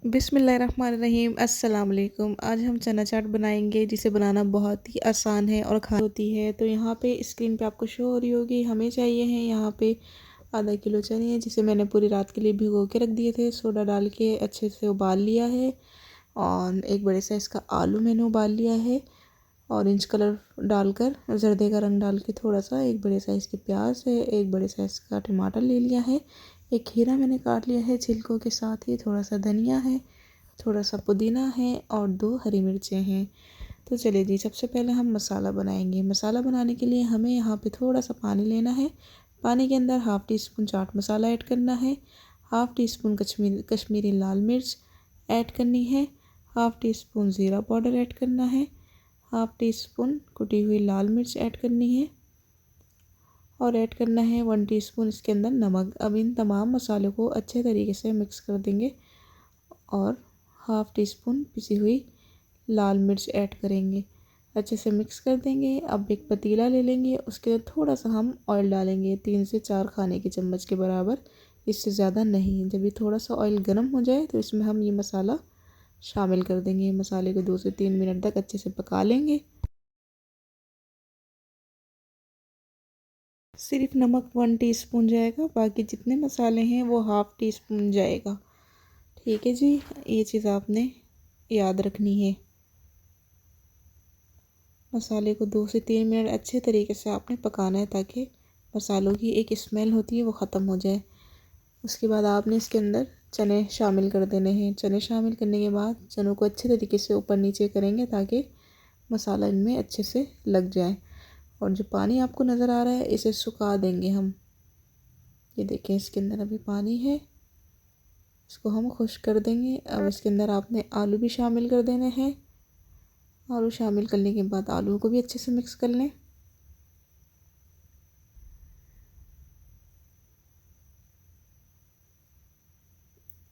बिस्मिल्लाहिर्रहमानिर्रहीम अस्सलाम वालेकुम। आज हम चना चाट बनाएंगे जिसे बनाना बहुत ही आसान है और खा होती है। तो यहाँ पे स्क्रीन पे आपको शो हो रही होगी। हमें चाहिए हैं यहाँ पे आधा किलो चने जिसे मैंने पूरी रात के लिए भिगो के रख दिए थे। सोडा डाल के अच्छे से उबाल लिया है। और एक बड़े साइज़ का आलू मैंने उबाल लिया है। ऑरेंज कलर डालकर जर्दे का रंग डाल के थोड़ा सा, एक बड़े साइज़ की प्याज है, एक बड़े साइज़ का टमाटर ले लिया है, एक खीरा मैंने काट लिया है छिलकों के साथ ही, थोड़ा सा धनिया है, थोड़ा सा पुदीना है और 2 हरी मिर्चें हैं। तो चलिए जी, सबसे पहले हम मसाला बनाएंगे। मसाला बनाने के लिए हमें यहाँ पे थोड़ा सा पानी लेना है। पानी के अंदर half tea spoon chaat masala add करना है, हाफ़ टी स्पून कश्मीरी लाल मिर्च ऐड करनी है, हाफ़ टी स्पून ज़ीरा पाउडर ऐड करना है, हाफ़ टी स्पून कुटी हुई लाल मिर्च ऐड करनी है और ऐड करना है 1 टीस्पून इसके अंदर नमक। अब इन तमाम मसालों को अच्छे तरीके से मिक्स कर देंगे और हाफ़ टी स्पून पिसी हुई लाल मिर्च ऐड करेंगे। अच्छे से मिक्स कर देंगे। अब एक पतीला ले लेंगे, उसके अंदर थोड़ा सा हम ऑयल डालेंगे, 3 से 4 खाने के चम्मच के बराबर, इससे ज़्यादा नहीं। जब ये थोड़ा सा ऑयल गर्म हो जाए तो इसमें हम ये मसाला शामिल कर देंगे। मसाले को 2 से 3 मिनट तक अच्छे से पका लेंगे। सिर्फ नमक 1 टीस्पून जाएगा, बाकी जितने मसाले हैं वो हाफ़ टी स्पून जाएगा। ठीक है जी, ये चीज़ आपने याद रखनी है। मसाले को 2 से 3 मिनट अच्छे तरीके से आपने पकाना है ताकि मसालों की एक स्मेल होती है वो ख़त्म हो जाए। उसके बाद आपने इसके अंदर चने शामिल कर देने हैं। चने शामिल करने के बाद चनों को अच्छे तरीके से ऊपर नीचे करेंगे ताकि मसाला इनमें अच्छे से लग जाए। और जो पानी आपको नज़र आ रहा है इसे सुखा देंगे हम। ये देखें, इसके अंदर अभी पानी है, इसको हम खुश्क कर देंगे। अब इसके अंदर आपने आलू भी शामिल कर देने हैं। आलू शामिल करने के बाद आलू को भी अच्छे से मिक्स कर लें।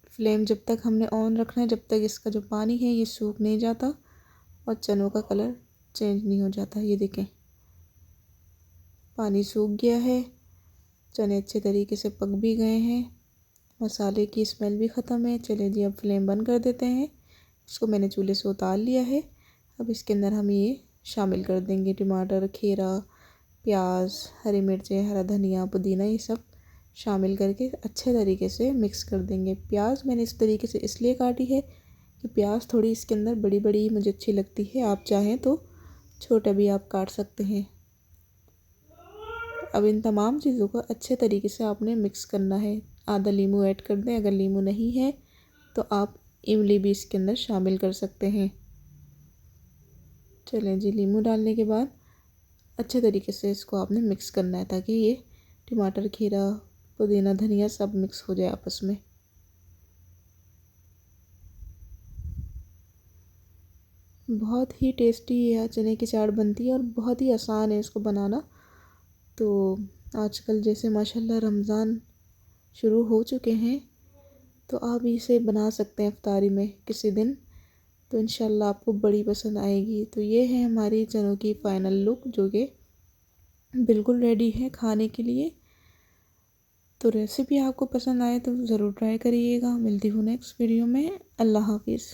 फ्लेम जब तक हमने ऑन रखना है जब तक इसका जो पानी है ये सूख नहीं जाता और चनों का कलर चेंज नहीं हो जाता। ये देखें, पानी सूख गया है, चने अच्छे तरीके से पक भी गए हैं, मसाले की स्मेल भी ख़त्म है। चलिए जी, अब फ्लेम बंद कर देते हैं। इसको मैंने चूल्हे से उतार लिया है। अब इसके अंदर हम ये शामिल कर देंगे टमाटर, खीरा, प्याज, हरी मिर्चें, हरा धनिया, पुदीना, ये सब शामिल करके अच्छे तरीके से मिक्स कर देंगे। प्याज मैंने इस तरीके से इसलिए काटी है कि प्याज थोड़ी इसके अंदर बड़ी बड़ी मुझे अच्छी लगती है। आप चाहें तो छोटा भी आप काट सकते हैं। अब इन तमाम चीज़ों को अच्छे तरीके से आपने मिक्स करना है। आधा नींबू ऐड कर दें, अगर नींबू नहीं है तो आप इमली भी इसके अंदर शामिल कर सकते हैं। चलें जी, नींबू डालने के बाद अच्छे तरीके से इसको आपने मिक्स करना है ताकि ये टमाटर, खीरा, पुदीना, धनिया सब मिक्स हो जाए आपस में। बहुत ही टेस्टी यह चने की चाट बनती है और बहुत ही आसान है इसको बनाना। तो आजकल जैसे माशाल्लाह रमज़ान शुरू हो चुके हैं तो आप इसे बना सकते हैं इफ्तारी में किसी दिन, तो इंशाल्लाह आपको बड़ी पसंद आएगी। तो ये है हमारी चनों की फ़ाइनल लुक जो कि बिल्कुल रेडी है खाने के लिए। तो रेसिपी आपको पसंद आए तो ज़रूर ट्राई करिएगा। मिलती हूँ नेक्स्ट वीडियो में। अल्लाह हाफिज़।